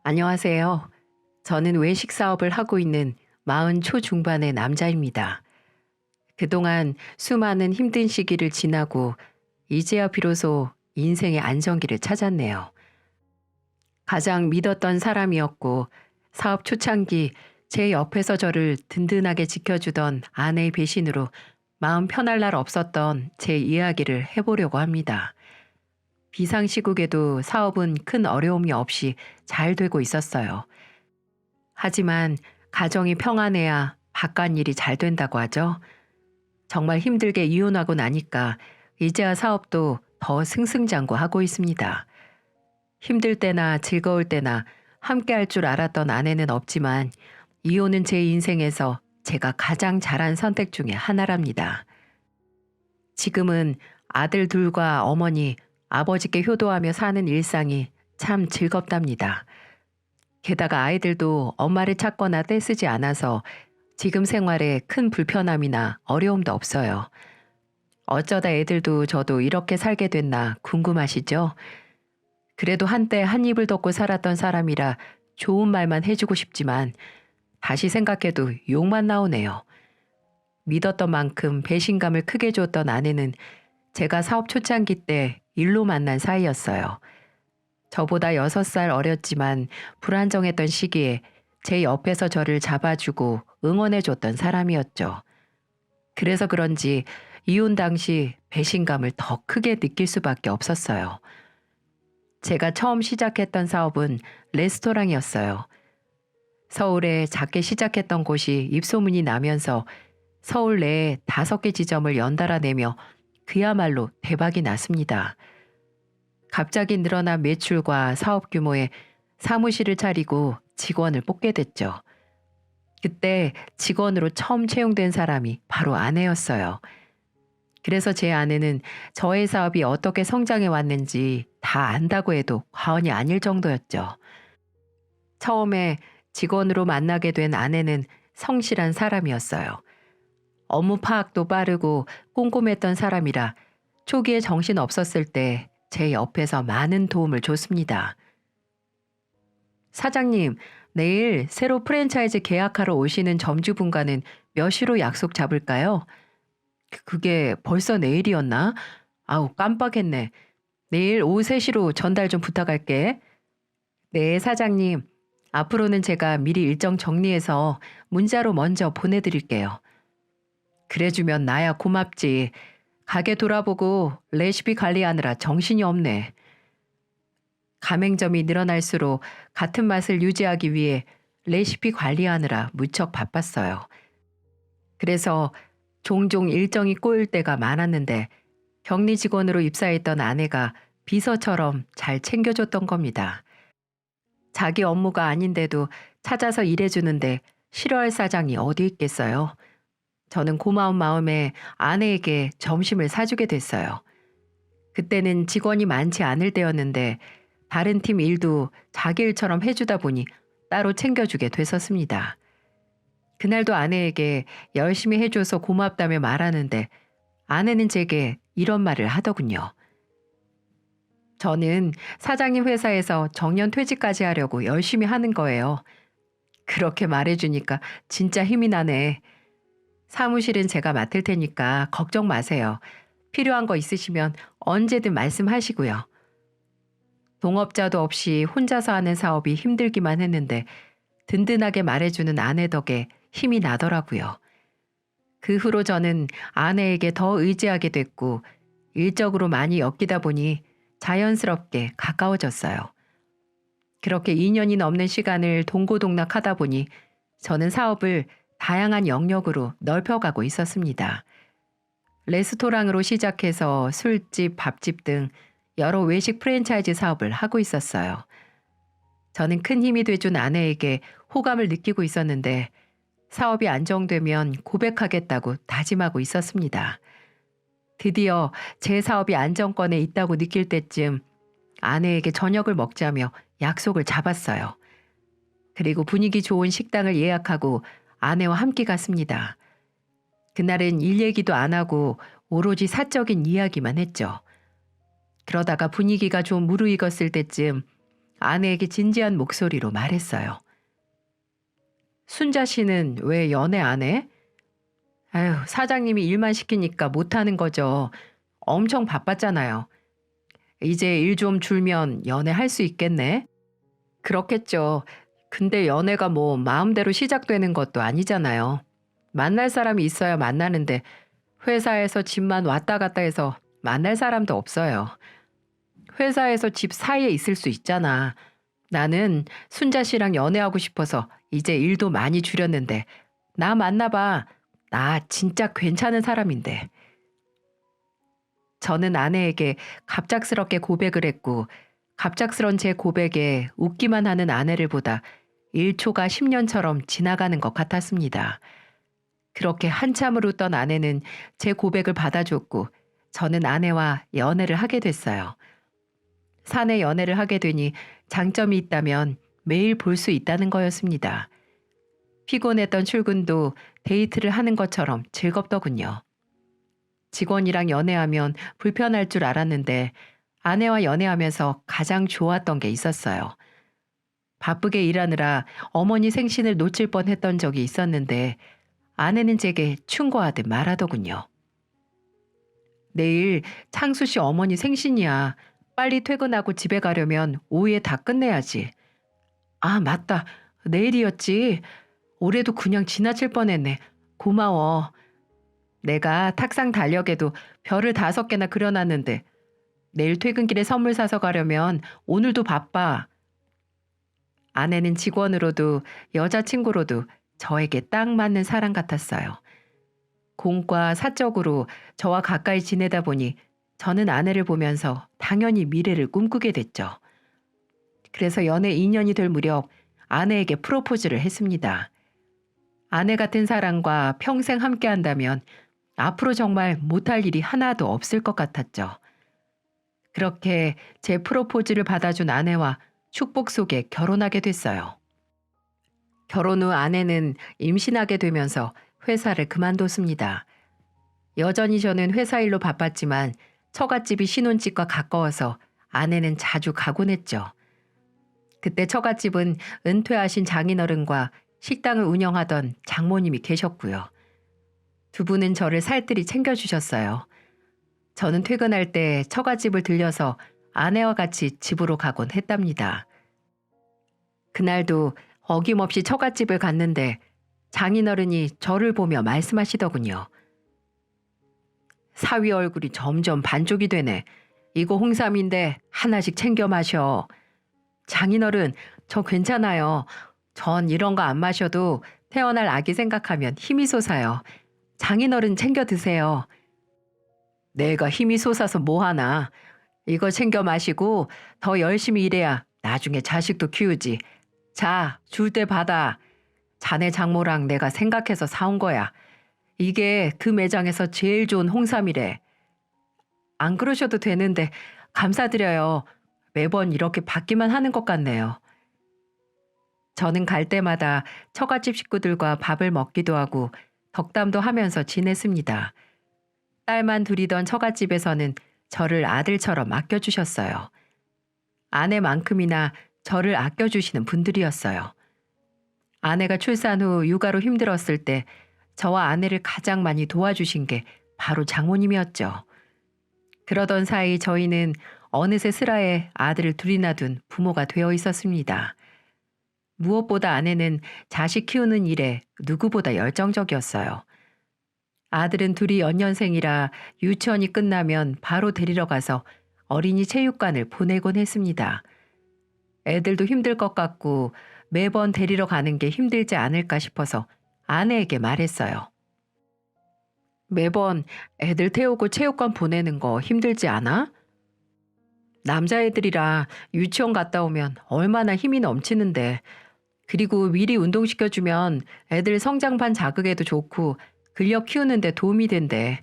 안녕하세요. 저는 외식 사업을 하고 있는 40 초중반의 남자입니다. 그동안 수많은 힘든 시기를 지나고 이제야 비로소 인생의 안정기를 찾았네요. 가장 믿었던 사람이었고 사업 초창기 제 옆에서 저를 든든하게 지켜주던 아내의 배신으로 마음 편할 날 없었던 제 이야기를 해보려고 합니다. 비상시국에도 사업은 큰 어려움이 없이 잘 되고 있었어요. 하지만 가정이 평안해야 바깥 일이 잘 된다고 하죠. 정말 힘들게 이혼하고 나니까 이제야 사업도 더 승승장구하고 있습니다. 힘들 때나 즐거울 때나 함께 할 줄 알았던 아내는 없지만 이혼은 제 인생에서 제가 가장 잘한 선택 중에 하나랍니다. 지금은 아들 둘과 어머니, 아버지께 효도하며 사는 일상이 참 즐겁답니다. 게다가 아이들도 엄마를 찾거나 떼쓰지 않아서 지금 생활에 큰 불편함이나 어려움도 없어요. 어쩌다 애들도 저도 이렇게 살게 됐나 궁금하시죠? 그래도 한때 한 입을 덮고 살았던 사람이라 좋은 말만 해주고 싶지만 다시 생각해도 욕만 나오네요. 믿었던 만큼 배신감을 크게 줬던 아내는 제가 사업 초창기 때 일로 만난 사이였어요. 저보다 6살 어렸지만 불안정했던 시기에 제 옆에서 저를 잡아주고 응원해줬던 사람이었죠. 그래서 그런지 이혼 당시 배신감을 더 크게 느낄 수밖에 없었어요. 제가 처음 시작했던 사업은 레스토랑이었어요. 서울에 작게 시작했던 곳이 입소문이 나면서 서울 내에 5개 지점을 연달아 내며 그야말로 대박이 났습니다. 갑자기 늘어난 매출과 사업 규모에 사무실을 차리고 직원을 뽑게 됐죠. 그때 직원으로 처음 채용된 사람이 바로 아내였어요. 그래서 제 아내는 저의 사업이 어떻게 성장해 왔는지 다 안다고 해도 과언이 아닐 정도였죠. 처음에 직원으로 만나게 된 아내는 성실한 사람이었어요. 업무 파악도 빠르고 꼼꼼했던 사람이라 초기에 정신 없었을 때 제 옆에서 많은 도움을 줬습니다. 사장님, 내일 새로 프랜차이즈 계약하러 오시는 점주분과는 몇 시로 약속 잡을까요? 그게 벌써 내일이었나? 아우, 깜빡했네. 내일 오후 3시로 전달 좀 부탁할게. 네, 사장님. 앞으로는 제가 미리 일정 정리해서 문자로 먼저 보내드릴게요. 그래주면 나야 고맙지. 가게 돌아보고 레시피 관리하느라 정신이 없네. 가맹점이 늘어날수록 같은 맛을 유지하기 위해 레시피 관리하느라 무척 바빴어요. 그래서 종종 일정이 꼬일 때가 많았는데 격리 직원으로 입사했던 아내가 비서처럼 잘 챙겨줬던 겁니다. 자기 업무가 아닌데도 찾아서 일해주는데 싫어할 사장이 어디 있겠어요. 저는 고마운 마음에 아내에게 점심을 사주게 됐어요. 그때는 직원이 많지 않을 때였는데 다른 팀 일도 자기 일처럼 해주다 보니 따로 챙겨주게 됐었습니다. 그날도 아내에게 열심히 해줘서 고맙다며 말하는데 아내는 제게 이런 말을 하더군요. 저는 사장님 회사에서 정년 퇴직까지 하려고 열심히 하는 거예요. 그렇게 말해주니까 진짜 힘이 나네. 사무실은 제가 맡을 테니까 걱정 마세요. 필요한 거 있으시면 언제든 말씀하시고요. 동업자도 없이 혼자서 하는 사업이 힘들기만 했는데 든든하게 말해주는 아내 덕에 힘이 나더라고요. 그 후로 저는 아내에게 더 의지하게 됐고 일적으로 많이 엮이다 보니 자연스럽게 가까워졌어요. 그렇게 2년이 넘는 시간을 동고동락하다 보니 저는 사업을 다양한 영역으로 넓혀가고 있었습니다. 레스토랑으로 시작해서 술집, 밥집 등 여러 외식 프랜차이즈 사업을 하고 있었어요. 저는 큰 힘이 돼준 아내에게 호감을 느끼고 있었는데 사업이 안정되면 고백하겠다고 다짐하고 있었습니다. 드디어 제 사업이 안정권에 있다고 느낄 때쯤 아내에게 저녁을 먹자며 약속을 잡았어요. 그리고 분위기 좋은 식당을 예약하고 아내와 함께 갔습니다. 그날은 일 얘기도 안 하고 오로지 사적인 이야기만 했죠. 그러다가 분위기가 좀 무르익었을 때쯤 아내에게 진지한 목소리로 말했어요. 순자 씨는 왜 연애 안 해? 아유, 사장님이 일만 시키니까 못하는 거죠. 엄청 바빴잖아요. 이제 일 좀 줄면 연애할 수 있겠네? 그렇겠죠. 근데 연애가 뭐 마음대로 시작되는 것도 아니잖아요. 만날 사람이 있어야 만나는데 회사에서 집만 왔다 갔다 해서 만날 사람도 없어요. 회사에서 집 사이에 있을 수 있잖아. 나는 순자 씨랑 연애하고 싶어서 이제 일도 많이 줄였는데 나 만나봐. 나 진짜 괜찮은 사람인데. 저는 아내에게 갑작스럽게 고백을 했고 갑작스런 제 고백에 웃기만 하는 아내를 보다 1초가 10년처럼 지나가는 것 같았습니다. 그렇게 한참을 웃던 아내는 제 고백을 받아줬고 저는 아내와 연애를 하게 됐어요. 사내 연애를 하게 되니 장점이 있다면 매일 볼 수 있다는 거였습니다. 피곤했던 출근도 데이트를 하는 것처럼 즐겁더군요. 직원이랑 연애하면 불편할 줄 알았는데 아내와 연애하면서 가장 좋았던 게 있었어요. 바쁘게 일하느라 어머니 생신을 놓칠 뻔했던 적이 있었는데 아내는 제게 충고하듯 말하더군요. 내일 창수 씨 어머니 생신이야. 빨리 퇴근하고 집에 가려면 오후에 다 끝내야지. 아, 맞다. 내일이었지. 올해도 그냥 지나칠 뻔했네. 고마워. 내가 탁상 달력에도 별을 5개나 그려놨는데 내일 퇴근길에 선물 사서 가려면 오늘도 바빠. 아내는 직원으로도 여자친구로도 저에게 딱 맞는 사람 같았어요. 공과 사적으로 저와 가까이 지내다 보니 저는 아내를 보면서 당연히 미래를 꿈꾸게 됐죠. 그래서 연애 2년이 될 무렵 아내에게 프로포즈를 했습니다. 아내 같은 사람과 평생 함께 한다면 앞으로 정말 못할 일이 하나도 없을 것 같았죠. 그렇게 제 프로포즈를 받아준 아내와 축복 속에 결혼하게 됐어요. 결혼 후 아내는 임신하게 되면서 회사를 그만뒀습니다. 여전히 저는 회사 일로 바빴지만 처갓집이 신혼집과 가까워서 아내는 자주 가곤 했죠. 그때 처갓집은 은퇴하신 장인어른과 식당을 운영하던 장모님이 계셨고요. 두 분은 저를 살뜰히 챙겨주셨어요. 저는 퇴근할 때 처갓집을 들려서 아내와 같이 집으로 가곤 했답니다. 그날도 어김없이 처갓집을 갔는데 장인어른이 저를 보며 말씀하시더군요. 사위 얼굴이 점점 반쪽이 되네. 이거 홍삼인데 하나씩 챙겨 마셔. 장인어른, 저 괜찮아요. 전 이런 거 안 마셔도 태어날 아기 생각하면 힘이 솟아요. 장인어른 챙겨 드세요. 내가 힘이 솟아서 뭐하나. 이거 챙겨 마시고 더 열심히 일해야 나중에 자식도 키우지. 자, 줄 때 받아. 자네 장모랑 내가 생각해서 사온 거야. 이게 그 매장에서 제일 좋은 홍삼이래. 안 그러셔도 되는데 감사드려요. 매번 이렇게 받기만 하는 것 같네요. 저는 갈 때마다 처갓집 식구들과 밥을 먹기도 하고 덕담도 하면서 지냈습니다. 딸만 둘이던 처갓집에서는 저를 아들처럼 아껴주셨어요. 아내만큼이나 저를 아껴주시는 분들이었어요. 아내가 출산 후 육아로 힘들었을 때 저와 아내를 가장 많이 도와주신 게 바로 장모님이었죠. 그러던 사이 저희는 어느새 슬하에 아들을 둘이나 둔 부모가 되어 있었습니다. 무엇보다 아내는 자식 키우는 일에 누구보다 열정적이었어요. 아들은 둘이 연년생이라 유치원이 끝나면 바로 데리러 가서 어린이 체육관을 보내곤 했습니다. 애들도 힘들 것 같고 매번 데리러 가는 게 힘들지 않을까 싶어서 아내에게 말했어요. 매번 애들 태우고 체육관 보내는 거 힘들지 않아? 남자애들이라 유치원 갔다 오면 얼마나 힘이 넘치는데. 그리고 미리 운동시켜주면 애들 성장판 자극에도 좋고 근력 키우는데 도움이 된대.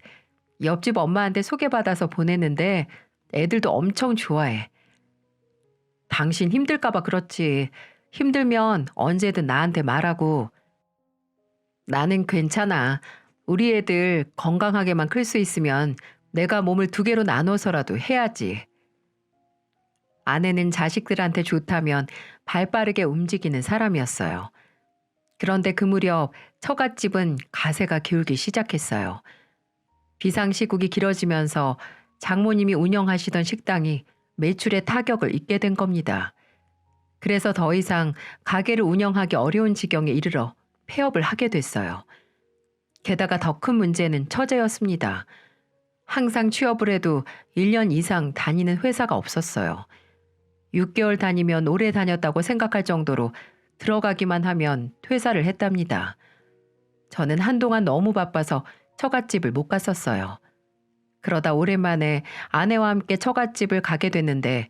옆집 엄마한테 소개받아서 보내는데 애들도 엄청 좋아해. 당신 힘들까봐 그렇지. 힘들면 언제든 나한테 말하고. 나는 괜찮아. 우리 애들 건강하게만 클 수 있으면 내가 몸을 2개로 나눠서라도 해야지. 아내는 자식들한테 좋다면 발빠르게 움직이는 사람이었어요. 그런데 그 무렵 처갓집은 가세가 기울기 시작했어요. 비상시국이 길어지면서 장모님이 운영하시던 식당이 매출에 타격을 입게 된 겁니다. 그래서 더 이상 가게를 운영하기 어려운 지경에 이르러 폐업을 하게 됐어요. 게다가 더 큰 문제는 처제였습니다. 항상 취업을 해도 1년 이상 다니는 회사가 없었어요. 6개월 다니면 오래 다녔다고 생각할 정도로 들어가기만 하면 퇴사를 했답니다. 저는 한동안 너무 바빠서 처갓집을 못 갔었어요. 그러다 오랜만에 아내와 함께 처갓집을 가게 됐는데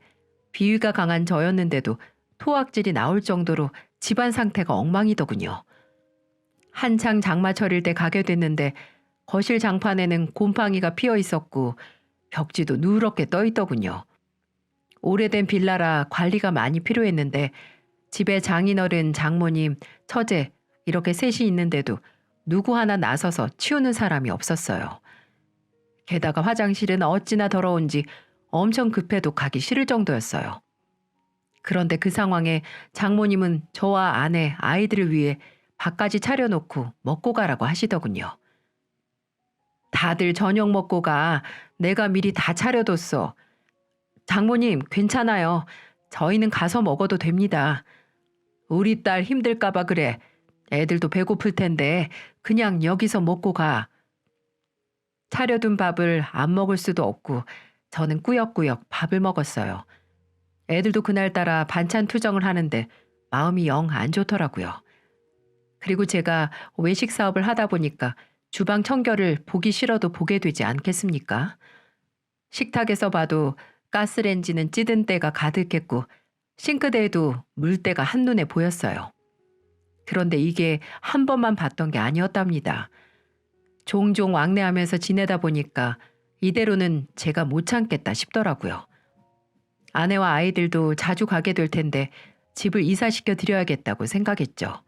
비위가 강한 저였는데도 토악질이 나올 정도로 집안 상태가 엉망이더군요. 한창 장마철일 때 가게 됐는데 거실 장판에는 곰팡이가 피어 있었고 벽지도 누렇게 떠 있더군요. 오래된 빌라라 관리가 많이 필요했는데 집에 장인어른, 장모님, 처제 이렇게 셋이 있는데도 누구 하나 나서서 치우는 사람이 없었어요. 게다가 화장실은 어찌나 더러운지 엄청 급해도 가기 싫을 정도였어요. 그런데 그 상황에 장모님은 저와 아내, 아이들을 위해 밥까지 차려놓고 먹고 가라고 하시더군요. 다들 저녁 먹고 가. 내가 미리 다 차려뒀어. 장모님, 괜찮아요. 저희는 가서 먹어도 됩니다. 우리 딸 힘들까봐 그래. 애들도 배고플 텐데 그냥 여기서 먹고 가. 차려둔 밥을 안 먹을 수도 없고 저는 꾸역꾸역 밥을 먹었어요. 애들도 그날따라 반찬 투정을 하는데 마음이 영 안 좋더라고요. 그리고 제가 외식 사업을 하다 보니까 주방 청결을 보기 싫어도 보게 되지 않겠습니까? 식탁에서 봐도 가스레인지는 찌든 때가 가득했고 싱크대에도 물때가 한눈에 보였어요. 그런데 이게 한 번만 봤던 게 아니었답니다. 종종 왕래하면서 지내다 보니까 이대로는 제가 못 참겠다 싶더라고요. 아내와 아이들도 자주 가게 될 텐데 집을 이사시켜 드려야겠다고 생각했죠.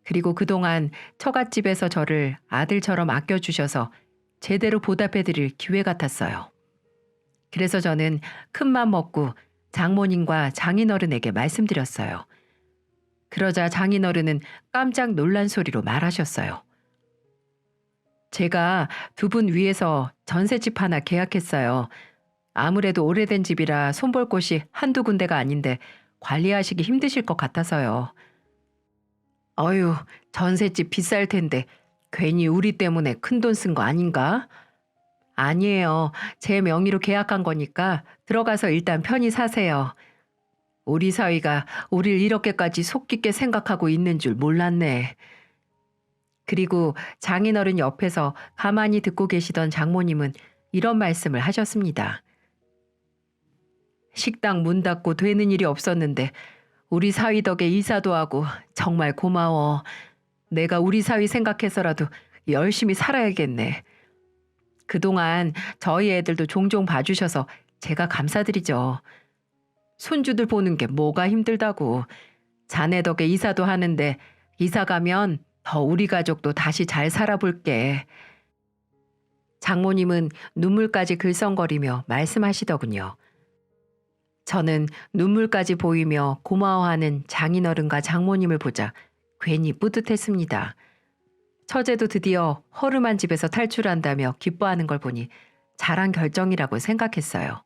그리고 그동안 처갓집에서 저를 아들처럼 아껴주셔서 제대로 보답해 드릴 기회 같았어요. 그래서 저는 큰맘 먹고 장모님과 장인어른에게 말씀드렸어요. 그러자 장인어른은 깜짝 놀란 소리로 말하셨어요. 제가 두 분 위해서 전셋집 하나 계약했어요. 아무래도 오래된 집이라 손볼 곳이 한두 군데가 아닌데 관리하시기 힘드실 것 같아서요. 어휴, 전셋집 비쌀 텐데 괜히 우리 때문에 큰돈 쓴 거 아닌가? 아니에요. 제 명의로 계약한 거니까 들어가서 일단 편히 사세요. 우리 사위가 우릴 이렇게까지 속 깊게 생각하고 있는 줄 몰랐네. 그리고 장인어른 옆에서 가만히 듣고 계시던 장모님은 이런 말씀을 하셨습니다. 식당 문 닫고 되는 일이 없었는데 우리 사위 덕에 이사도 하고 정말 고마워. 내가 우리 사위 생각해서라도 열심히 살아야겠네. 그동안 저희 애들도 종종 봐주셔서 제가 감사드리죠. 손주들 보는 게 뭐가 힘들다고. 자네 덕에 이사도 하는데 이사 가면 더 우리 가족도 다시 잘 살아볼게. 장모님은 눈물까지 글썽거리며 말씀하시더군요. 저는 눈물까지 보이며 고마워하는 장인어른과 장모님을 보자 괜히 뿌듯했습니다. 처제도 드디어 허름한 집에서 탈출한다며 기뻐하는 걸 보니 잘한 결정이라고 생각했어요.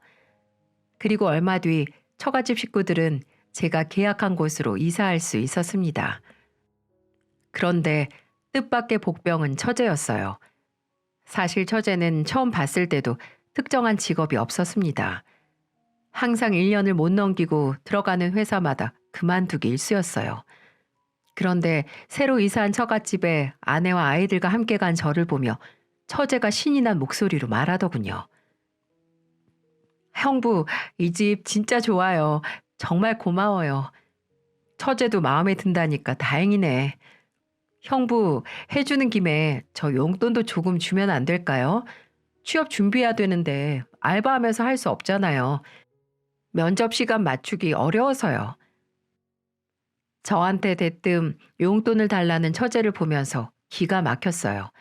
그리고 얼마 뒤 처갓집 식구들은 제가 계약한 곳으로 이사할 수 있었습니다. 그런데 뜻밖의 복병은 처제였어요. 사실 처제는 처음 봤을 때도 특정한 직업이 없었습니다. 항상 1년을 못 넘기고 들어가는 회사마다 그만두기 일쑤였어요. 그런데 새로 이사한 처갓집에 아내와 아이들과 함께 간 저를 보며 처제가 신이 난 목소리로 말하더군요. 형부, 이 집 진짜 좋아요. 정말 고마워요. 처제도 마음에 든다니까 다행이네. 형부, 해주는 김에 저 용돈도 조금 주면 안 될까요? 취업 준비해야 되는데 알바하면서 할 수 없잖아요. 면접 시간 맞추기 어려워서요. 저한테 대뜸 용돈을 달라는 처제를 보면서 기가 막혔어요.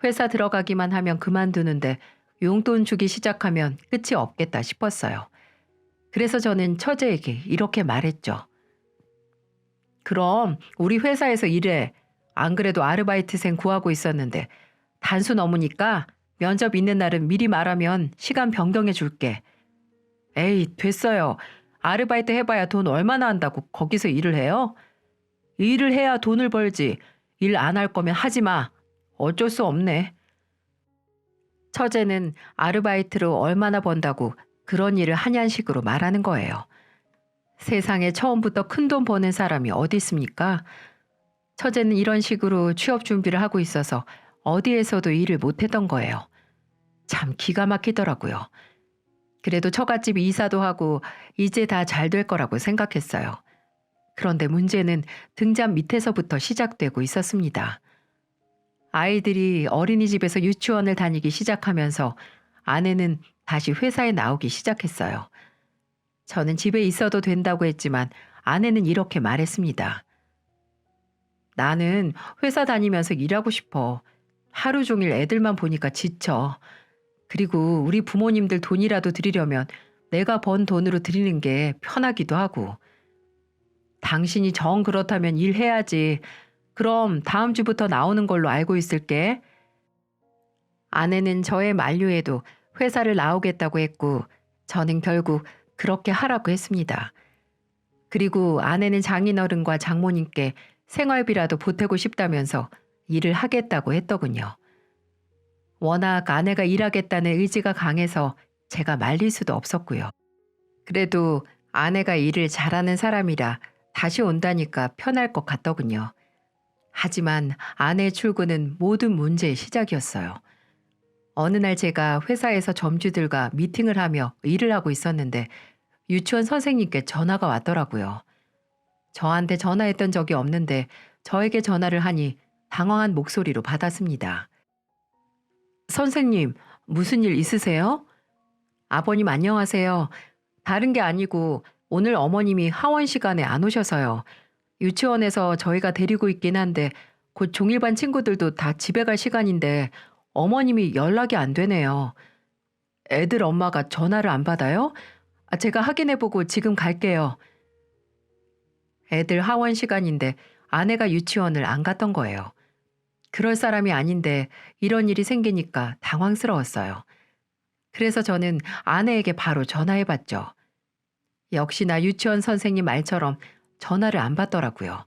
회사 들어가기만 하면 그만두는데 용돈 주기 시작하면 끝이 없겠다 싶었어요. 그래서 저는 처제에게 이렇게 말했죠. 그럼 우리 회사에서 일해. 안 그래도 아르바이트생 구하고 있었는데 단수 넘으니까 면접 있는 날은 미리 말하면 시간 변경해 줄게. 에이, 됐어요. 아르바이트 해봐야 돈 얼마나 한다고 거기서 일을 해요? 일을 해야 돈을 벌지. 일 안 할 거면 하지 마. 어쩔 수 없네. 처제는 아르바이트로 얼마나 번다고 그런 일을 하냐식으로 말하는 거예요. 세상에 처음부터 큰돈 버는 사람이 어디 있습니까? 처제는 이런 식으로 취업 준비를 하고 있어서 어디에서도 일을 못했던 거예요. 참 기가 막히더라고요. 그래도 처갓집 이사도 하고 이제 다 잘 될 거라고 생각했어요. 그런데 문제는 등잔 밑에서부터 시작되고 있었습니다. 아이들이 어린이집에서 유치원을 다니기 시작하면서 아내는 다시 회사에 나오기 시작했어요. 저는 집에 있어도 된다고 했지만 아내는 이렇게 말했습니다. 나는 회사 다니면서 일하고 싶어. 하루 종일 애들만 보니까 지쳐. 그리고 우리 부모님들 돈이라도 드리려면 내가 번 돈으로 드리는 게 편하기도 하고. 당신이 정 그렇다면 일해야지. 그럼 다음 주부터 나오는 걸로 알고 있을게. 아내는 저의 만류에도 회사를 나오겠다고 했고 저는 결국 그렇게 하라고 했습니다. 그리고 아내는 장인어른과 장모님께 생활비라도 보태고 싶다면서 일을 하겠다고 했더군요. 워낙 아내가 일하겠다는 의지가 강해서 제가 말릴 수도 없었고요. 그래도 아내가 일을 잘하는 사람이라 다시 온다니까 편할 것 같더군요. 하지만 아내의 출근은 모든 문제의 시작이었어요. 어느 날 제가 회사에서 점주들과 미팅을 하며 일을 하고 있었는데 유치원 선생님께 전화가 왔더라고요. 저한테 전화했던 적이 없는데 저에게 전화를 하니 당황한 목소리로 받았습니다. 선생님, 무슨 일 있으세요? 아버님 안녕하세요. 다른 게 아니고 오늘 어머님이 하원 시간에 안 오셔서요. 유치원에서 저희가 데리고 있긴 한데 곧 종일반 친구들도 다 집에 갈 시간인데 어머님이 연락이 안 되네요. 애들 엄마가 전화를 안 받아요? 제가 확인해보고 지금 갈게요. 애들 하원 시간인데 아내가 유치원을 안 갔던 거예요. 그럴 사람이 아닌데 이런 일이 생기니까 당황스러웠어요. 그래서 저는 아내에게 바로 전화해봤죠. 역시나 유치원 선생님 말처럼 전화를 안 받더라고요.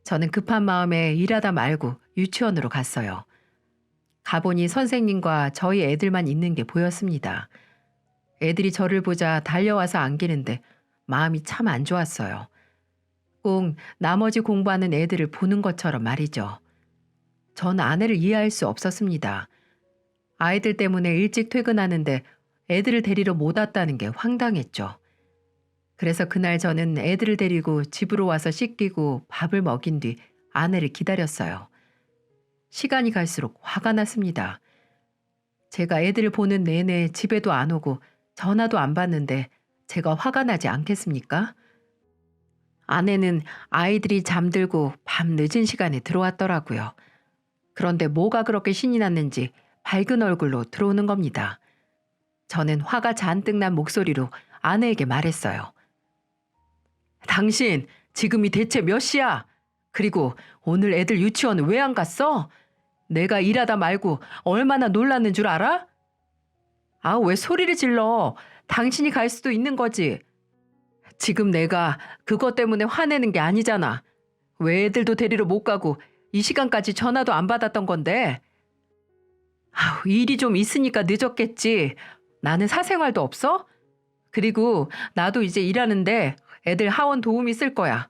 저는 급한 마음에 일하다 말고 유치원으로 갔어요. 가보니 선생님과 저희 애들만 있는 게 보였습니다. 애들이 저를 보자 달려와서 안기는데 마음이 참 안 좋았어요. 꼭 나머지 공부하는 애들을 보는 것처럼 말이죠. 전 아내를 이해할 수 없었습니다. 아이들 때문에 일찍 퇴근하는데 애들을 데리러 못 왔다는 게 황당했죠. 그래서 그날 저는 애들을 데리고 집으로 와서 씻기고 밥을 먹인 뒤 아내를 기다렸어요. 시간이 갈수록 화가 났습니다. 제가 애들을 보는 내내 집에도 안 오고 전화도 안 받는데 제가 화가 나지 않겠습니까? 아내는 아이들이 잠들고 밤 늦은 시간에 들어왔더라고요. 그런데 뭐가 그렇게 신이 났는지 밝은 얼굴로 들어오는 겁니다. 저는 화가 잔뜩 난 목소리로 아내에게 말했어요. 당신 지금이 대체 몇 시야? 그리고 오늘 애들 유치원 왜 안 갔어? 내가 일하다 말고 얼마나 놀랐는 줄 알아? 아, 왜 소리를 질러? 당신이 갈 수도 있는 거지. 지금 내가 그것 때문에 화내는 게 아니잖아. 왜 애들도 데리러 못 가고 이 시간까지 전화도 안 받았던 건데. 아우, 일이 좀 있으니까 늦었겠지. 나는 사생활도 없어? 그리고 나도 이제 일하는데 애들 하원 도우미 쓸 거야.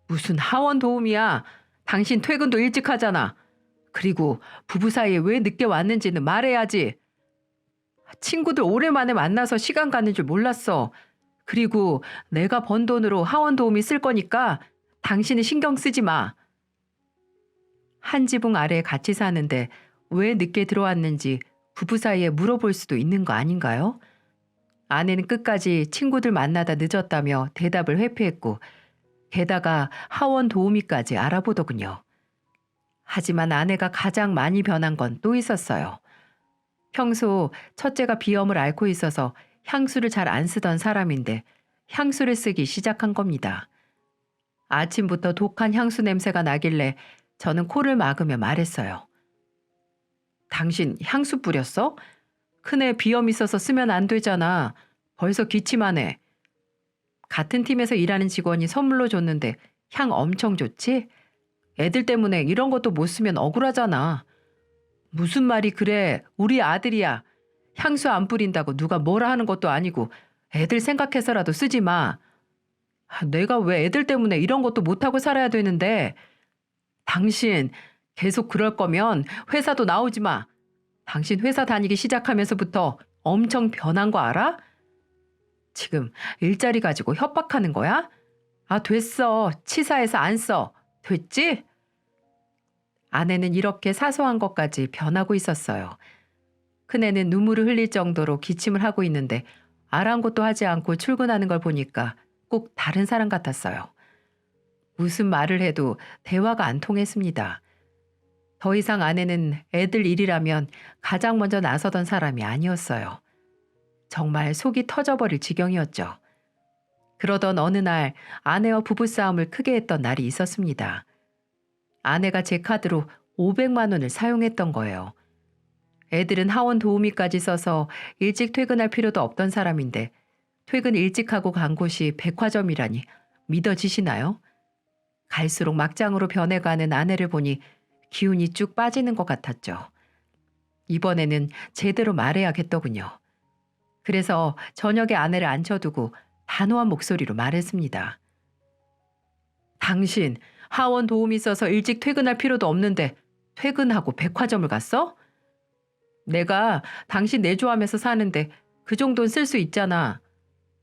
무슨 하원 도우미야. 당신 퇴근도 일찍 하잖아. 그리고 부부 사이에 왜 늦게 왔는지는 말해야지. 친구들 오랜만에 만나서 시간 가는 줄 몰랐어. 그리고 내가 번 돈으로 하원 도우미 쓸 거니까 당신은 신경 쓰지 마. 한 지붕 아래 같이 사는데 왜 늦게 들어왔는지 부부 사이에 물어볼 수도 있는 거 아닌가요? 아내는 끝까지 친구들 만나다 늦었다며 대답을 회피했고 게다가 하원 도우미까지 알아보더군요. 하지만 아내가 가장 많이 변한 건 또 있었어요. 평소 첫째가 비염을 앓고 있어서 향수를 잘 안 쓰던 사람인데 향수를 쓰기 시작한 겁니다. 아침부터 독한 향수 냄새가 나길래 저는 코를 막으며 말했어요. 당신 향수 뿌렸어? 큰애 비염 있어서 쓰면 안 되잖아. 벌써 기침하네. 같은 팀에서 일하는 직원이 선물로 줬는데 향 엄청 좋지? 애들 때문에 이런 것도 못 쓰면 억울하잖아. 무슨 말이 그래. 우리 아들이야. 향수 안 뿌린다고 누가 뭐라 하는 것도 아니고 애들 생각해서라도 쓰지 마. 내가 왜 애들 때문에 이런 것도 못하고 살아야 되는데. 당신 계속 그럴 거면 회사도 나오지 마. 당신 회사 다니기 시작하면서부터 엄청 변한 거 알아? 지금 일자리 가지고 협박하는 거야? 아, 됐어. 치사해서 안 써. 됐지? 아내는 이렇게 사소한 것까지 변하고 있었어요. 큰애는 눈물을 흘릴 정도로 기침을 하고 있는데 아랑곳도 하지 않고 출근하는 걸 보니까 꼭 다른 사람 같았어요. 무슨 말을 해도 대화가 안 통했습니다. 더 이상 아내는 애들 일이라면 가장 먼저 나서던 사람이 아니었어요. 정말 속이 터져버릴 지경이었죠. 그러던 어느 날 아내와 부부싸움을 크게 했던 날이 있었습니다. 아내가 제 카드로 500만 원을 사용했던 거예요. 애들은 하원 도우미까지 써서 일찍 퇴근할 필요도 없던 사람인데 퇴근 일찍 하고 간 곳이 백화점이라니 믿어지시나요? 갈수록 막장으로 변해가는 아내를 보니 기운이 쭉 빠지는 것 같았죠. 이번에는 제대로 말해야겠더군요. 그래서 저녁에 아내를 앉혀두고 단호한 목소리로 말했습니다. 당신 하원 도우미 써서 일찍 퇴근할 필요도 없는데 퇴근하고 백화점을 갔어? 내가 당신 내조하면서 사는데 그 정도는 쓸 수 있잖아.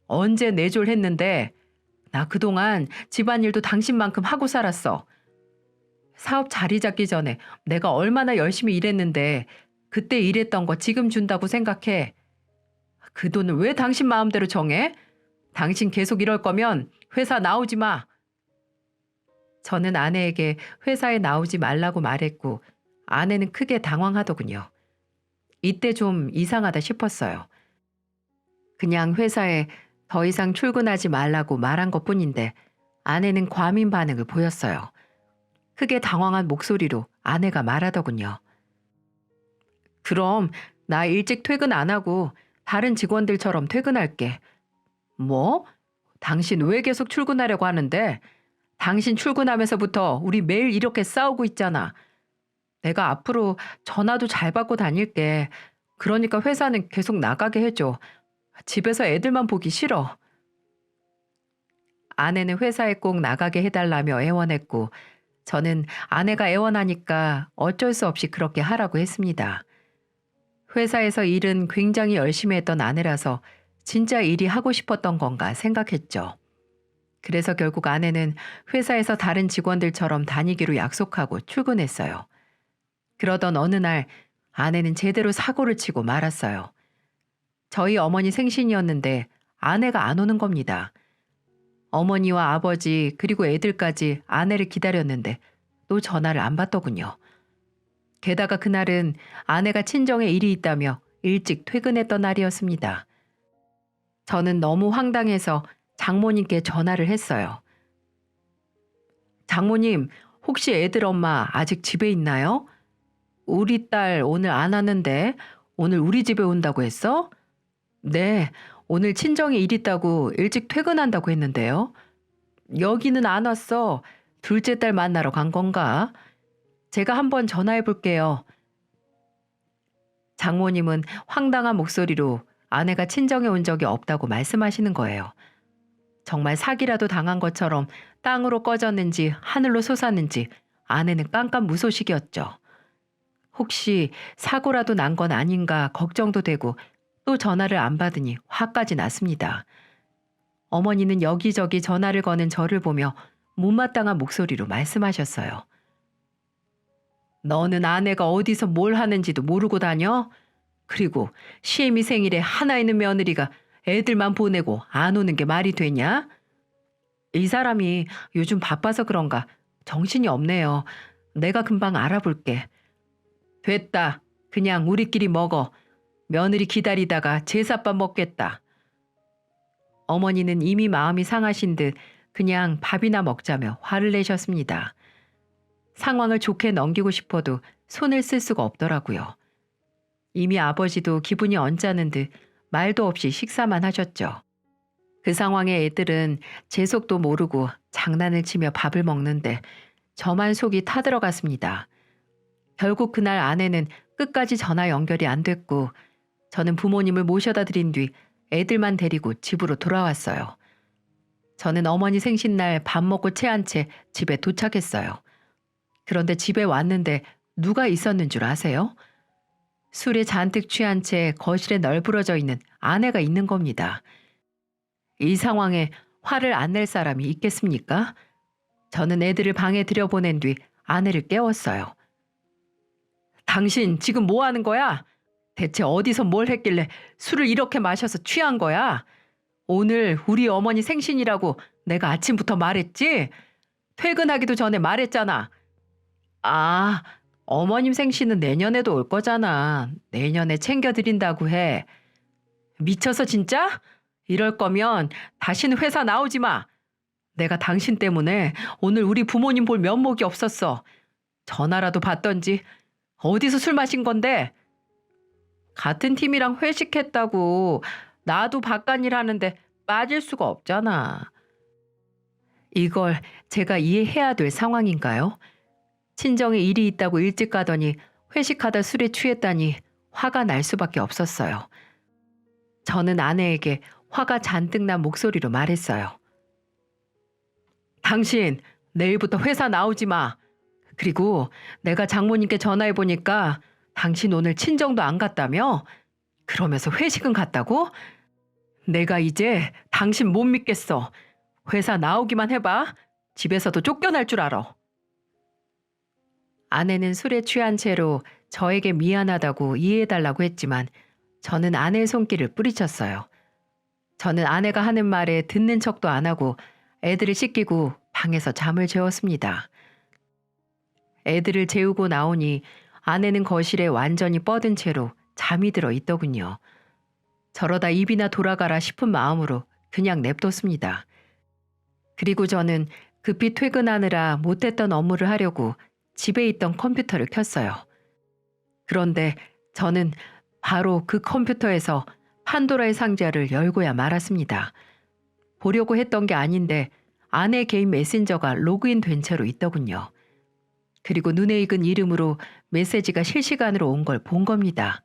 언제 내조를 했는데 나 그동안 집안일도 당신만큼 하고 살았어. 사업 자리 잡기 전에 내가 얼마나 열심히 일했는데 그때 일했던 거 지금 준다고 생각해. 그 돈을 왜 당신 마음대로 정해? 당신 계속 이럴 거면 회사 나오지 마. 저는 아내에게 회사에 나오지 말라고 말했고 아내는 크게 당황하더군요. 이때 좀 이상하다 싶었어요. 그냥 회사에 더 이상 출근하지 말라고 말한 것뿐인데 아내는 과민 반응을 보였어요. 크게 당황한 목소리로 아내가 말하더군요. 그럼 나 일찍 퇴근 안 하고 다른 직원들처럼 퇴근할게. 뭐? 당신 왜 계속 출근하려고 하는데? 당신 출근하면서부터 우리 매일 이렇게 싸우고 있잖아. 내가 앞으로 전화도 잘 받고 다닐게. 그러니까 회사는 계속 나가게 해줘. 집에서 애들만 보기 싫어. 아내는 회사에 꼭 나가게 해달라며 애원했고 저는 아내가 애원하니까 어쩔 수 없이 그렇게 하라고 했습니다. 회사에서 일은 굉장히 열심히 했던 아내라서 진짜 일이 하고 싶었던 건가 생각했죠. 그래서 결국 아내는 회사에서 다른 직원들처럼 다니기로 약속하고 출근했어요. 그러던 어느 날 아내는 제대로 사고를 치고 말았어요. 저희 어머니 생신이었는데 아내가 안 오는 겁니다. 어머니와 아버지 그리고 애들까지 아내를 기다렸는데 또 전화를 안 받더군요. 게다가 그날은 아내가 친정에 일이 있다며 일찍 퇴근했던 날이었습니다. 저는 너무 황당해서 장모님께 전화를 했어요. 장모님, 혹시 애들 엄마 아직 집에 있나요? 우리 딸 오늘 안 왔는데 오늘 우리 집에 온다고 했어? 네, 오늘 친정에 일 있다고 일찍 퇴근한다고 했는데요. 여기는 안 왔어. 둘째 딸 만나러 간 건가? 제가 한번 전화해 볼게요. 장모님은 황당한 목소리로 아내가 친정에 온 적이 없다고 말씀하시는 거예요. 정말 사기라도 당한 것처럼 땅으로 꺼졌는지 하늘로 솟았는지 아내는 깜깜무소식이었죠. 혹시 사고라도 난 건 아닌가 걱정도 되고 또 전화를 안 받으니 화까지 났습니다. 어머니는 여기저기 전화를 거는 저를 보며 못마땅한 목소리로 말씀하셨어요. 너는 아내가 어디서 뭘 하는지도 모르고 다녀? 그리고 시애미 생일에 하나 있는 며느리가 애들만 보내고 안 오는 게 말이 되냐? 이 사람이 요즘 바빠서 그런가 정신이 없네요. 내가 금방 알아볼게. 됐다. 그냥 우리끼리 먹어. 며느리 기다리다가 제사밥 먹겠다. 어머니는 이미 마음이 상하신 듯 그냥 밥이나 먹자며 화를 내셨습니다. 상황을 좋게 넘기고 싶어도 손을 쓸 수가 없더라고요. 이미 아버지도 기분이 언짢은 듯 말도 없이 식사만 하셨죠. 그 상황에 애들은 제 속도 모르고 장난을 치며 밥을 먹는데 저만 속이 타들어갔습니다. 결국 그날 아내는 끝까지 전화 연결이 안 됐고 저는 부모님을 모셔다 드린 뒤 애들만 데리고 집으로 돌아왔어요. 저는 어머니 생신날 밥 먹고 체한 채 집에 도착했어요. 그런데 집에 왔는데 누가 있었는 줄 아세요? 술에 잔뜩 취한 채 거실에 널브러져 있는 아내가 있는 겁니다. 이 상황에 화를 안 낼 사람이 있겠습니까? 저는 애들을 방에 들여보낸 뒤 아내를 깨웠어요. 당신 지금 뭐 하는 거야? 대체 어디서 뭘 했길래 술을 이렇게 마셔서 취한 거야? 오늘 우리 어머니 생신이라고 내가 아침부터 말했지? 퇴근하기도 전에 말했잖아. 아, 어머님 생신은 내년에도 올 거잖아. 내년에 챙겨드린다고 해. 미쳐서 진짜? 이럴 거면 다시는 회사 나오지 마. 내가 당신 때문에 오늘 우리 부모님 볼 면목이 없었어. 전화라도 받던지. 어디서 술 마신 건데? 같은 팀이랑 회식했다고. 나도 바깥일 하는데 빠질 수가 없잖아. 이걸 제가 이해해야 될 상황인가요? 친정에 일이 있다고 일찍 가더니 회식하다 술에 취했다니 화가 날 수밖에 없었어요. 저는 아내에게 화가 잔뜩 난 목소리로 말했어요. 당신 내일부터 회사 나오지 마. 그리고 내가 장모님께 전화해보니까 당신 오늘 친정도 안 갔다며? 그러면서 회식은 갔다고? 내가 이제 당신 못 믿겠어. 회사 나오기만 해봐. 집에서도 쫓겨날 줄 알아. 아내는 술에 취한 채로 저에게 미안하다고 이해해달라고 했지만 저는 아내의 손길을 뿌리쳤어요. 저는 아내가 하는 말에 듣는 척도 안 하고 애들을 씻기고 방에서 잠을 재웠습니다. 애들을 재우고 나오니 아내는 거실에 완전히 뻗은 채로 잠이 들어 있더군요. 저러다 입이나 돌아가라 싶은 마음으로 그냥 냅뒀습니다. 그리고 저는 급히 퇴근하느라 못했던 업무를 하려고 집에 있던 컴퓨터를 켰어요. 그런데 저는 바로 그 컴퓨터에서 판도라의 상자를 열고야 말았습니다. 보려고 했던 게 아닌데 아내 개인 메신저가 로그인 된 채로 있더군요. 그리고 눈에 익은 이름으로 메시지가 실시간으로 온 걸 본 겁니다.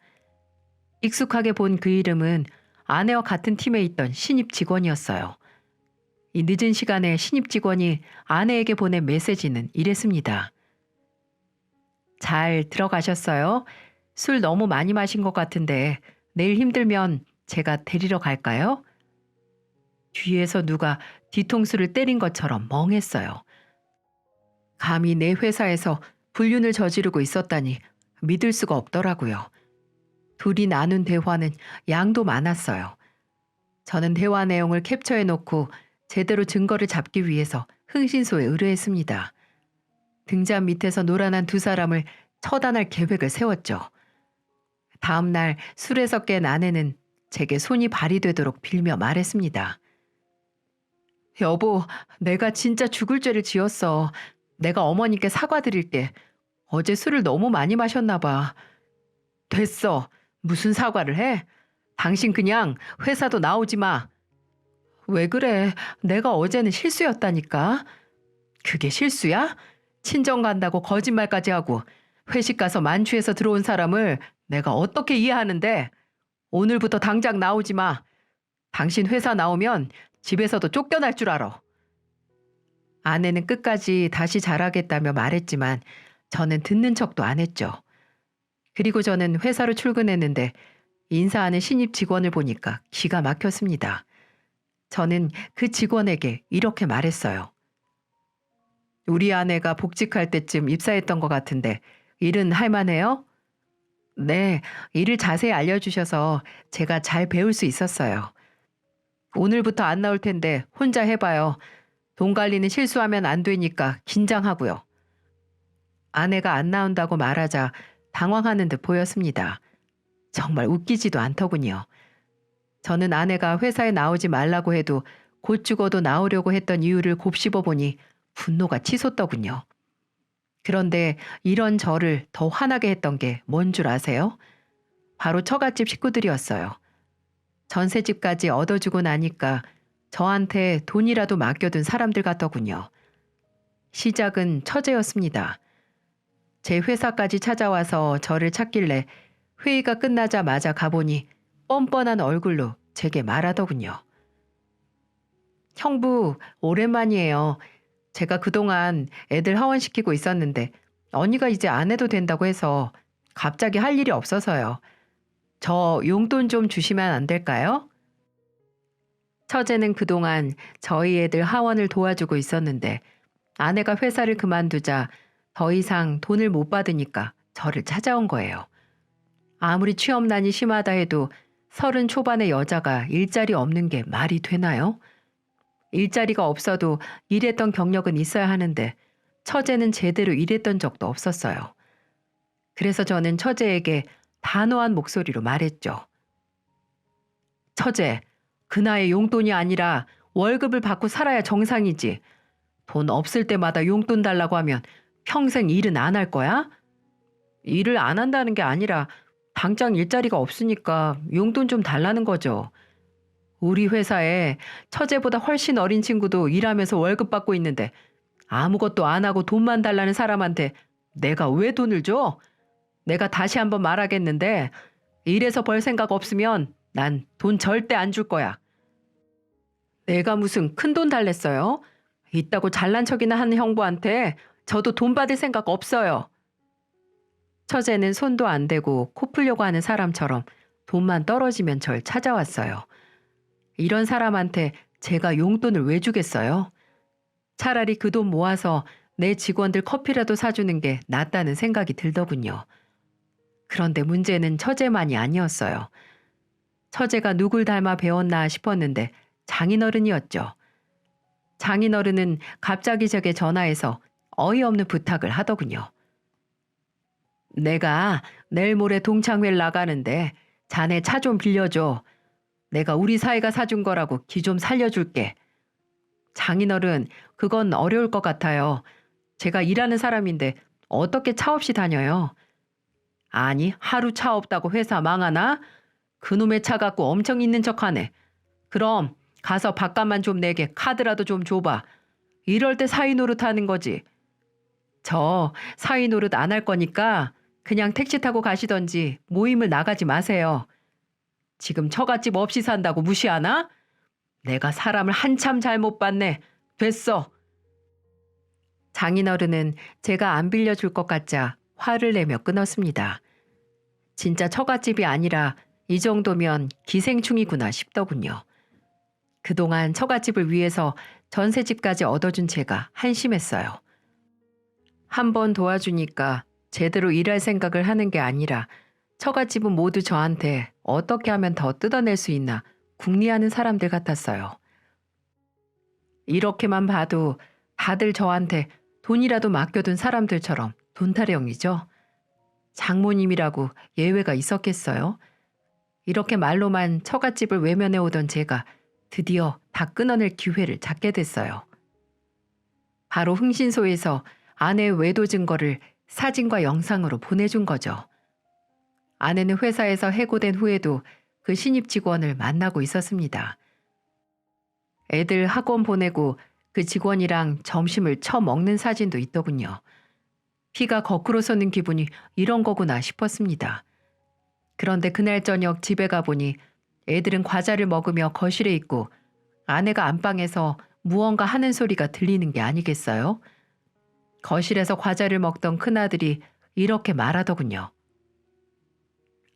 익숙하게 본 그 이름은 아내와 같은 팀에 있던 신입 직원이었어요. 이 늦은 시간에 신입 직원이 아내에게 보낸 메시지는 이랬습니다. 잘 들어가셨어요? 술 너무 많이 마신 것 같은데 내일 힘들면 제가 데리러 갈까요? 뒤에서 누가 뒤통수를 때린 것처럼 멍했어요. 감히 내 회사에서 불륜을 저지르고 있었다니 믿을 수가 없더라고요. 둘이 나눈 대화는 양도 많았어요. 저는 대화 내용을 캡처해놓고 제대로 증거를 잡기 위해서 흥신소에 의뢰했습니다. 등잔 밑에서 노란한 두 사람을 처단할 계획을 세웠죠. 다음 날 술에서 깬 아내는 제게 손이 발휘되도록 빌며 말했습니다. 여보, 내가 진짜 죽을 죄를 지었어. 내가 어머니께 사과드릴게. 어제 술을 너무 많이 마셨나 봐. 됐어. 무슨 사과를 해? 당신 그냥 회사도 나오지 마. 왜 그래? 내가 어제는 실수였다니까. 그게 실수야? 친정 간다고 거짓말까지 하고 회식 가서 만취해서 들어온 사람을 내가 어떻게 이해하는데? 오늘부터 당장 나오지 마. 당신 회사 나오면 집에서도 쫓겨날 줄 알아. 아내는 끝까지 다시 잘하겠다며 말했지만 저는 듣는 척도 안 했죠. 그리고 저는 회사로 출근했는데 인사하는 신입 직원을 보니까 기가 막혔습니다. 저는 그 직원에게 이렇게 말했어요. 우리 아내가 복직할 때쯤 입사했던 것 같은데 일은 할만해요? 네, 일을 자세히 알려주셔서 제가 잘 배울 수 있었어요. 오늘부터 안 나올 텐데 혼자 해봐요. 돈 관리는 실수하면 안 되니까 긴장하고요. 아내가 안 나온다고 말하자 당황하는 듯 보였습니다. 정말 웃기지도 않더군요. 저는 아내가 회사에 나오지 말라고 해도 곧 죽어도 나오려고 했던 이유를 곱씹어 보니 분노가 치솟더군요. 그런데 이런 저를 더 화나게 했던 게 뭔 줄 아세요? 바로 처갓집 식구들이었어요. 전셋집까지 얻어주고 나니까 저한테 돈이라도 맡겨둔 사람들 같더군요. 시작은 처제였습니다. 제 회사까지 찾아와서 저를 찾길래 회의가 끝나자마자 가보니 뻔뻔한 얼굴로 제게 말하더군요. 형부, 오랜만이에요. 제가 그동안 애들 하원시키고 있었는데 언니가 이제 안 해도 된다고 해서 갑자기 할 일이 없어서요. 저 용돈 좀 주시면 안 될까요? 처제는 그동안 저희 애들 하원을 도와주고 있었는데 아내가 회사를 그만두자 더 이상 돈을 못 받으니까 저를 찾아온 거예요. 아무리 취업난이 심하다 해도 30 초반의 여자가 일자리 없는 게 말이 되나요? 일자리가 없어도 일했던 경력은 있어야 하는데 처제는 제대로 일했던 적도 없었어요. 그래서 저는 처제에게 단호한 목소리로 말했죠. 처제, 그 나의 용돈이 아니라 월급을 받고 살아야 정상이지. 돈 없을 때마다 용돈 달라고 하면 평생 일은 안 할 거야? 일을 안 한다는 게 아니라 당장 일자리가 없으니까 용돈 좀 달라는 거죠. 우리 회사에 처제보다 훨씬 어린 친구도 일하면서 월급 받고 있는데 아무것도 안 하고 돈만 달라는 사람한테 내가 왜 돈을 줘? 내가 다시 한번 말하겠는데 일해서 벌 생각 없으면 난 돈 절대 안 줄 거야. 내가 무슨 큰돈 달랬어요? 있다고 잘난 척이나 하는 형부한테 저도 돈 받을 생각 없어요. 처제는 손도 안 대고 코 풀려고 하는 사람처럼 돈만 떨어지면 절 찾아왔어요. 이런 사람한테 제가 용돈을 왜 주겠어요? 차라리 그 돈 모아서 내 직원들 커피라도 사주는 게 낫다는 생각이 들더군요. 그런데 문제는 처제만이 아니었어요. 처제가 누굴 닮아 배웠나 싶었는데 장인어른이었죠. 장인어른은 갑자기 제게 전화해서 어이없는 부탁을 하더군요. 내가 내일 모레 동창회를 나가는데 자네 차 좀 빌려줘. 내가 우리 사이가 사준 거라고 기 좀 살려줄게. 장인어른, 그건 어려울 것 같아요. 제가 일하는 사람인데 어떻게 차 없이 다녀요? 아니, 하루 차 없다고 회사 망하나? 그놈의 차 갖고 엄청 있는 척하네. 그럼 가서 밥값만 좀 내게 카드라도 좀 줘봐. 이럴 때 사위 노릇하는 거지. 저 사위 노릇 안 할 거니까 그냥 택시 타고 가시던지 모임을 나가지 마세요. 지금 처갓집 없이 산다고 무시하나? 내가 사람을 한참 잘못 봤네. 됐어. 장인어른은 제가 안 빌려줄 것 같자 화를 내며 끊었습니다. 진짜 처갓집이 아니라 이 정도면 기생충이구나 싶더군요. 그동안 처갓집을 위해서 전셋집까지 얻어준 제가 한심했어요. 한 번 도와주니까 제대로 일할 생각을 하는 게 아니라 처갓집은 모두 저한테 어떻게 하면 더 뜯어낼 수 있나 궁리하는 사람들 같았어요. 이렇게만 봐도 다들 저한테 돈이라도 맡겨둔 사람들처럼 돈타령이죠. 장모님이라고 예외가 있었겠어요? 이렇게 말로만 처갓집을 외면해 오던 제가 드디어 다 끊어낼 기회를 잡게 됐어요. 바로 흥신소에서 아내의 외도 증거를 사진과 영상으로 보내준 거죠. 아내는 회사에서 해고된 후에도 그 신입 직원을 만나고 있었습니다. 애들 학원 보내고 그 직원이랑 점심을 처먹는 사진도 있더군요. 피가 거꾸로 솟는 기분이 이런 거구나 싶었습니다. 그런데 그날 저녁 집에 가보니 애들은 과자를 먹으며 거실에 있고 아내가 안방에서 무언가 하는 소리가 들리는 게 아니겠어요? 거실에서 과자를 먹던 큰아들이 이렇게 말하더군요.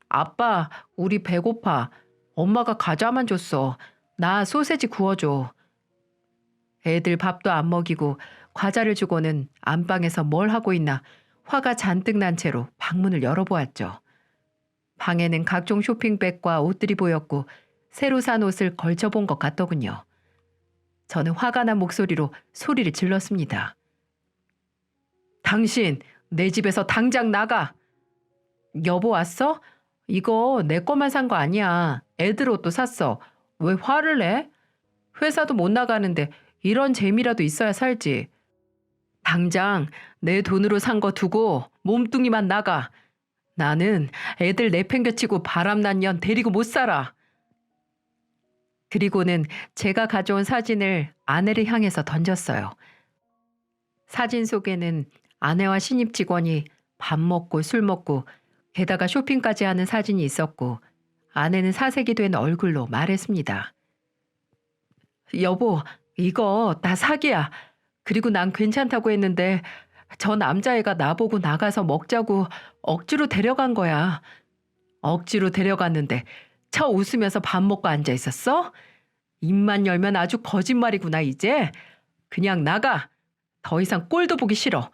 아빠, 우리 배고파. 엄마가 과자만 줬어. 나 소세지 구워줘. 애들 밥도 안 먹이고 과자를 주고는 안방에서 뭘 하고 있나 화가 잔뜩 난 채로 방문을 열어보았죠. 방에는 각종 쇼핑백과 옷들이 보였고 새로 산 옷을 걸쳐본 것 같더군요. 저는 화가 난 목소리로 소리를 질렀습니다. 당신, 내 집에서 당장 나가! 여보 왔어? 이거 내 거만 산 거 아니야. 애들 옷도 샀어. 왜 화를 내? 회사도 못 나가는데 이런 재미라도 있어야 살지. 당장 내 돈으로 산 거 두고 몸뚱이만 나가. 나는 애들 내팽개치고 바람난 년 데리고 못 살아. 그리고는 제가 가져온 사진을 아내를 향해서 던졌어요. 사진 속에는 아내와 신입 직원이 밥 먹고 술 먹고 게다가 쇼핑까지 하는 사진이 있었고 아내는 사색이 된 얼굴로 말했습니다. 여보, 이거 다 사기야. 그리고 난 괜찮다고 했는데 저 남자애가 나보고 나가서 먹자고 억지로 데려간 거야. 억지로 데려갔는데 쳐 웃으면서 밥 먹고 앉아 있었어? 입만 열면 아주 거짓말이구나 이제. 그냥 나가. 더 이상 꼴도 보기 싫어.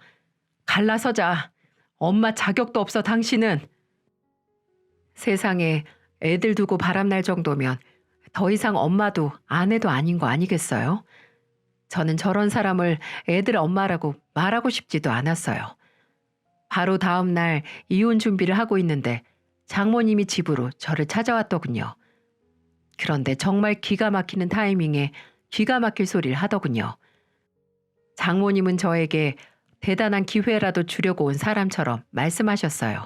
갈라서자. 엄마 자격도 없어 당신은. 세상에 애들 두고 바람날 정도면 더 이상 엄마도 아내도 아닌 거 아니겠어요? 저는 저런 사람을 애들 엄마라고 말하고 싶지도 않았어요. 바로 다음 날 이혼 준비를 하고 있는데 장모님이 집으로 저를 찾아왔더군요. 그런데 정말 기가 막히는 타이밍에 기가 막힐 소리를 하더군요. 장모님은 저에게 대단한 기회라도 주려고 온 사람처럼 말씀하셨어요.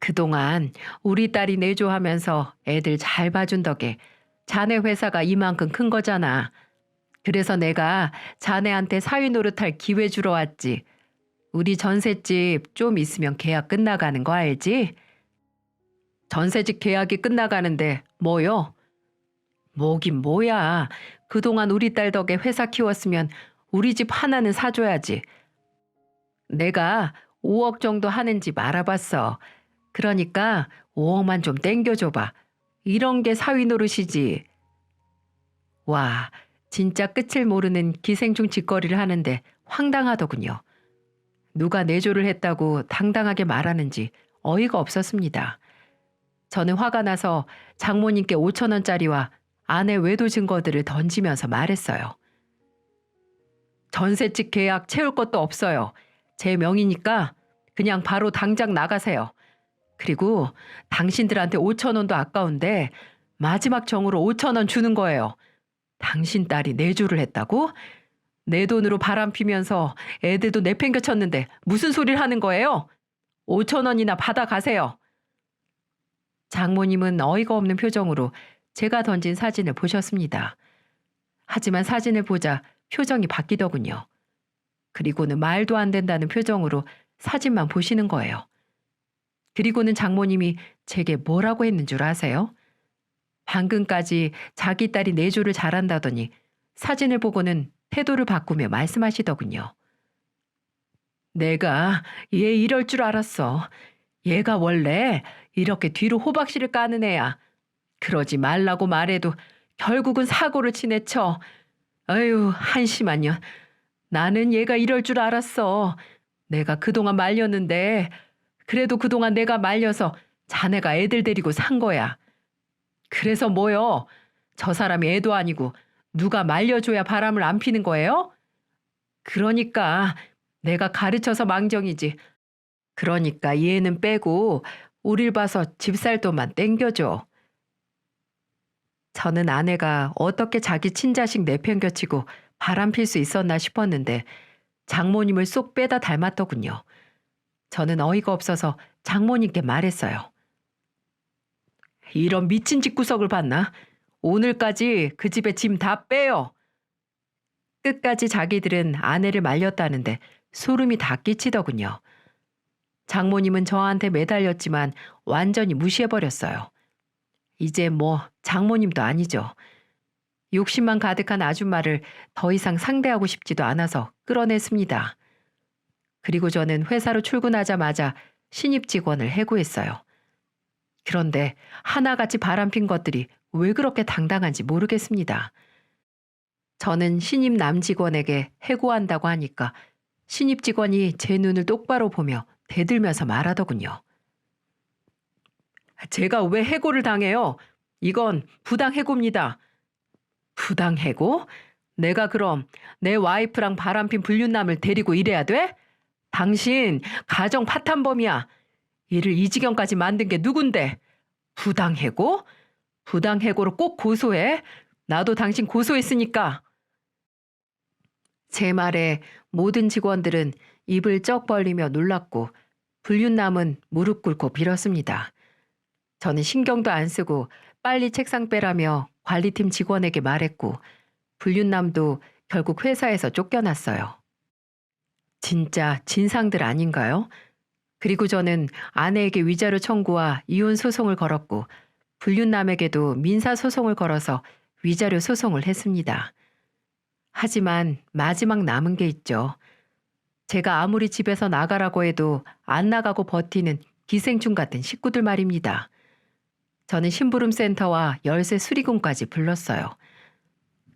그동안 우리 딸이 내조하면서 애들 잘 봐준 덕에 자네 회사가 이만큼 큰 거잖아. 그래서 내가 자네한테 사위 노릇할 기회 주러 왔지. 우리 전셋집 좀 있으면 계약 끝나가는 거 알지? 전셋집 계약이 끝나가는데 뭐요? 뭐긴 뭐야. 그동안 우리 딸 덕에 회사 키웠으면 우리 집 하나는 사줘야지. 내가 5억 정도 하는 집 알아봤어. 그러니까 5억만 좀 땡겨줘봐. 이런 게 사위 노릇이지. 와, 진짜 끝을 모르는 기생충 짓거리를 하는데 황당하더군요. 누가 내조를 했다고 당당하게 말하는지 어이가 없었습니다. 저는 화가 나서 장모님께 5천 원짜리와 아내 외도 증거들을 던지면서 말했어요. 전셋집 계약 채울 것도 없어요. 제 명의니까 그냥 바로 당장 나가세요. 그리고 당신들한테 5천 원도 아까운데 마지막 정으로 5천 원 주는 거예요. 당신 딸이 내조를 했다고? 내 돈으로 바람 피면서 애들도 내팽겨쳤는데 무슨 소리를 하는 거예요? 5천 원이나 받아가세요. 장모님은 어이가 없는 표정으로 제가 던진 사진을 보셨습니다. 하지만 사진을 보자 표정이 바뀌더군요. 그리고는 말도 안 된다는 표정으로 사진만 보시는 거예요. 그리고는 장모님이 제게 뭐라고 했는 줄 아세요? 방금까지 자기 딸이 내조를 잘한다더니 사진을 보고는 태도를 바꾸며 말씀하시더군요. 내가 얘 이럴 줄 알았어. 얘가 원래 이렇게 뒤로 호박씨를 까는 애야. 그러지 말라고 말해도 결국은 사고를 치네 쳐. 아유, 한심한 년. 나는 얘가 이럴 줄 알았어. 내가 그동안 말렸는데 그래도 그동안 내가 말려서 자네가 애들 데리고 산 거야. 그래서 뭐요? 저 사람이 애도 아니고 누가 말려줘야 바람을 안 피는 거예요? 그러니까 내가 가르쳐서 망정이지. 그러니까 얘는 빼고 우릴 봐서 집 살 돈만 땡겨줘. 저는 아내가 어떻게 자기 친자식 내팽겨치고 바람 필 수 있었나 싶었는데 장모님을 쏙 빼다 닮았더군요. 저는 어이가 없어서 장모님께 말했어요. 이런 미친 집구석을 봤나? 오늘까지 그 집에 짐 다 빼요. 끝까지 자기들은 아내를 말렸다는데 소름이 다 끼치더군요. 장모님은 저한테 매달렸지만 완전히 무시해버렸어요. 이제 뭐 장모님도 아니죠. 욕심만 가득한 아줌마를 더 이상 상대하고 싶지도 않아서 끌어냈습니다. 그리고 저는 회사로 출근하자마자 신입 직원을 해고했어요. 그런데 하나같이 바람핀 것들이 왜 그렇게 당당한지 모르겠습니다. 저는 신입 남직원에게 해고한다고 하니까 신입 직원이 제 눈을 똑바로 보며 대들면서 말하더군요. 제가 왜 해고를 당해요? 이건 부당해고입니다. 부당해고? 내가 그럼 내 와이프랑 바람핀 불륜남을 데리고 일해야 돼? 당신 가정 파탄범이야. 일을 이 지경까지 만든 게 누군데? 부당해고? 부당해고로 꼭 고소해? 나도 당신 고소했으니까. 제 말에 모든 직원들은 입을 쩍 벌리며 놀랐고 불륜남은 무릎 꿇고 빌었습니다. 저는 신경도 안 쓰고 빨리 책상 빼라며 관리팀 직원에게 말했고 불륜남도 결국 회사에서 쫓겨났어요. 진짜 진상들 아닌가요? 그리고 저는 아내에게 위자료 청구와 이혼 소송을 걸었고 불륜남에게도 민사 소송을 걸어서 위자료 소송을 했습니다. 하지만 마지막 남은 게 있죠. 제가 아무리 집에서 나가라고 해도 안 나가고 버티는 기생충 같은 식구들 말입니다. 저는 심부름센터와 열쇠 수리공까지 불렀어요.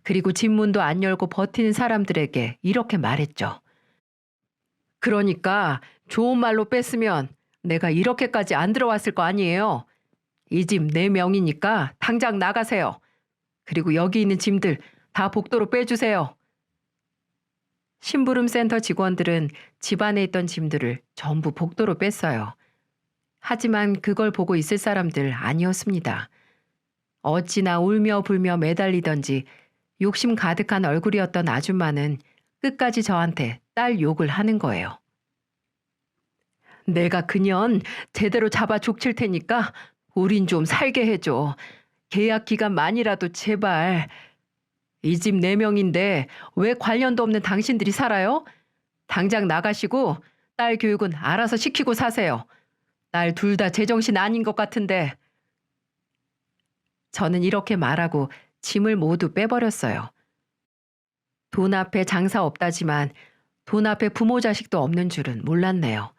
그리고 집 문도 안 열고 버티는 사람들에게 이렇게 말했죠. 그러니까 좋은 말로 뺐으면 내가 이렇게까지 안 들어왔을 거 아니에요. 이 집 내 명이니까 당장 나가세요. 그리고 여기 있는 짐들 다 복도로 빼주세요. 심부름센터 직원들은 집 안에 있던 짐들을 전부 복도로 뺐어요. 하지만 그걸 보고 있을 사람들 아니었습니다. 어찌나 울며 불며 매달리던지 욕심 가득한 얼굴이었던 아줌마는 끝까지 저한테 딸 욕을 하는 거예요. 내가 그년 제대로 잡아 족칠 테니까 우린 좀 살게 해줘. 계약 기간만이라도 제발. 이 집 4명인데 왜 관련도 없는 당신들이 살아요? 당장 나가시고 딸 교육은 알아서 시키고 사세요. 딸 둘 다 제정신 아닌 것 같은데. 저는 이렇게 말하고 짐을 모두 빼버렸어요. 돈 앞에 장사 없다지만 돈 앞에 부모 자식도 없는 줄은 몰랐네요.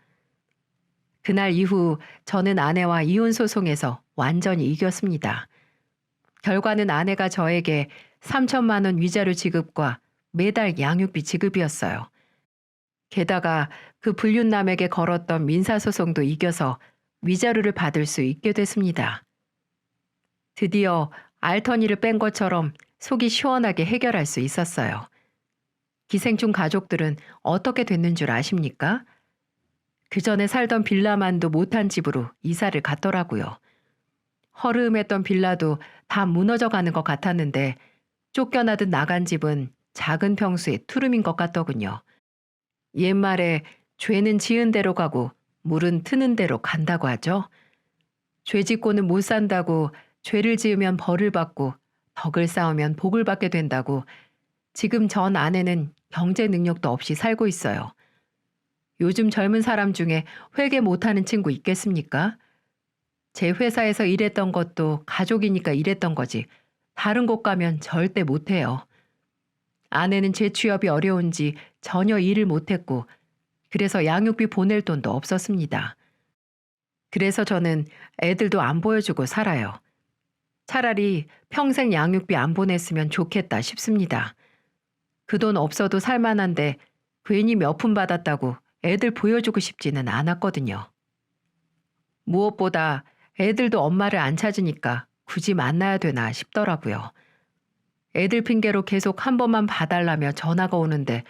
그날 이후 저는 아내와 이혼 소송에서 완전히 이겼습니다. 결과는 아내가 저에게 3천만 원 위자료 지급과 매달 양육비 지급이었어요. 게다가 그 불륜남에게 걸었던 민사소송도 이겨서 위자료를 받을 수 있게 됐습니다. 드디어 알터니를 뺀 것처럼 속이 시원하게 해결할 수 있었어요. 기생충 가족들은 어떻게 됐는 줄 아십니까? 그 전에 살던 빌라만도 못한 집으로 이사를 갔더라고요. 허름했던 빌라도 다 무너져가는 것 같았는데 쫓겨나듯 나간 집은 작은 평수의 투룸인 것 같더군요. 옛말에 죄는 지은 대로 가고 물은 트는 대로 간다고 하죠. 죄 짓고는 못 산다고 죄를 지으면 벌을 받고 덕을 쌓으면 복을 받게 된다고 지금 전 아내는 경제 능력도 없이 살고 있어요. 요즘 젊은 사람 중에 회계 못하는 친구 있겠습니까? 제 회사에서 일했던 것도 가족이니까 일했던 거지 다른 곳 가면 절대 못해요. 아내는 재취업이 어려운지 전혀 일을 못했고 그래서 양육비 보낼 돈도 없었습니다. 그래서 저는 애들도 안 보여주고 살아요. 차라리 평생 양육비 안 보냈으면 좋겠다 싶습니다. 그 돈 없어도 살만한데 괜히 몇 푼 받았다고 애들 보여주고 싶지는 않았거든요. 무엇보다 애들도 엄마를 안 찾으니까 굳이 만나야 되나 싶더라고요. 애들 핑계로 계속 한 번만 봐달라며 전화가 오는데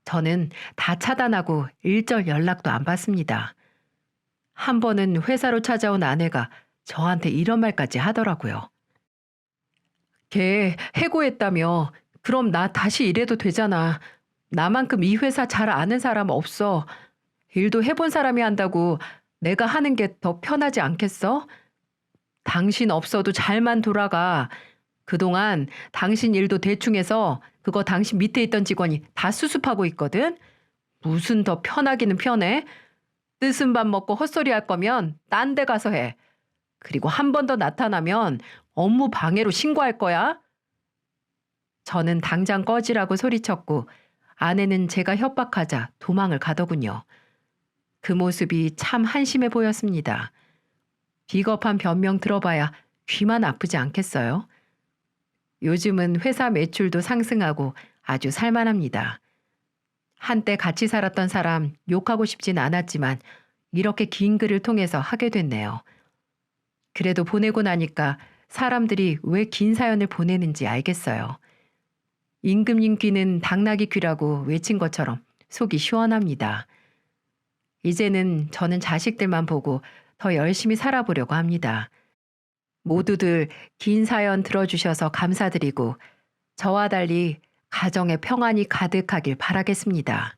저는 다 차단하고 일절 연락도 안 받습니다. 한 번은 회사로 찾아온 아내가 저한테 이런 말까지 하더라고요. 걔 해고했다며. 그럼 나 다시 일해도 되잖아. 나만큼 이 회사 잘 아는 사람 없어. 일도 해본 사람이 한다고 내가 하는 게 더 편하지 않겠어? 당신 없어도 잘만 돌아가. 그동안 당신 일도 대충 해서 그거 당신 밑에 있던 직원이 다 수습하고 있거든? 무슨 더 편하기는 편해? 뜻은 밥 먹고 헛소리 할 거면 딴 데 가서 해. 그리고 한 번 더 나타나면 업무 방해로 신고할 거야. 저는 당장 꺼지라고 소리쳤고 아내는 제가 협박하자 도망을 가더군요. 그 모습이 참 한심해 보였습니다. 비겁한 변명 들어봐야 귀만 아프지 않겠어요? 요즘은 회사 매출도 상승하고 아주 살만합니다. 한때 같이 살았던 사람 욕하고 싶진 않았지만 이렇게 긴 글을 통해서 하게 됐네요. 그래도 보내고 나니까 사람들이 왜 긴 사연을 보내는지 알겠어요. 임금님 귀는 당나귀 귀라고 외친 것처럼 속이 시원합니다. 이제는 저는 자식들만 보고 더 열심히 살아보려고 합니다. 모두들 긴 사연 들어주셔서 감사드리고 저와 달리 가정에 평안이 가득하길 바라겠습니다.